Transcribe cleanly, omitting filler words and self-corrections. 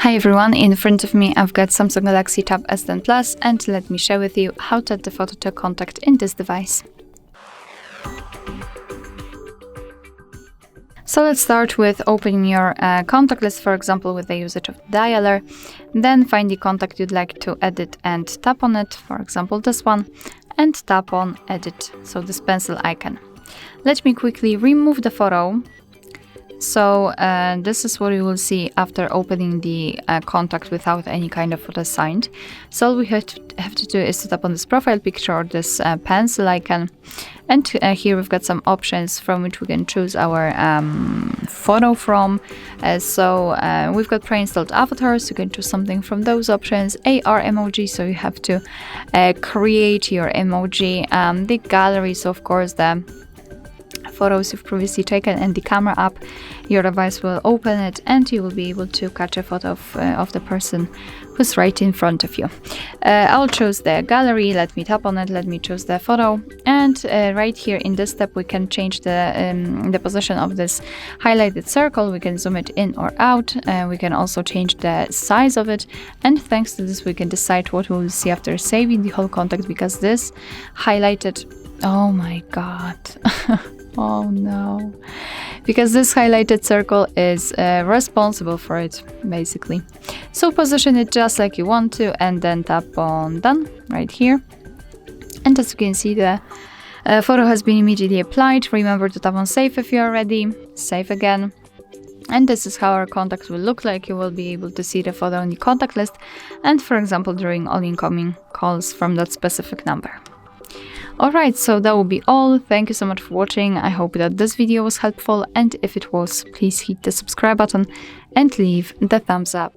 Hi everyone, in front of me I've got Samsung Galaxy Tab S10 Plus, and let me share with you how to add the photo to contact in this device. So let's start with opening your contact list, for example with the usage of dialer. Then find the contact you'd like to edit and tap on it, for example this one, and tap on edit, so this pencil icon. Let me quickly remove the photo. So this is what you will see after opening the contact without any kind of photo assigned. So all we have to do is to tap on this profile picture or this pencil icon, and here we've got some options from which we can choose our photo from. We've got pre-installed avatars, you can choose something from those options. AR emoji, so you have to create your emoji. The gallery, so of course the photos you've previously taken, and the camera app. Your device will open it and you will be able to catch a photo of the person who's right in front of you. I'll choose the gallery, let me tap on it, let me choose the photo, and right here in this step we can change the position of this highlighted circle. We can zoom it in or out, we can also change the size of it, and thanks to this we can decide what we will see after saving the whole contact, because this highlighted, oh my god oh no, because this highlighted circle is responsible for it, basically. So position it just like you want to, and then tap on done right here. And as you can see, the photo has been immediately applied. Remember to tap on save if you are ready, save again. And this is how our contact will look like. You will be able to see the photo on the contact list, and for example during all incoming calls from that specific number. Alright, so that will be all. Thank you so much for watching. I hope that this video was helpful, and if it was, please hit the subscribe button and leave the thumbs up.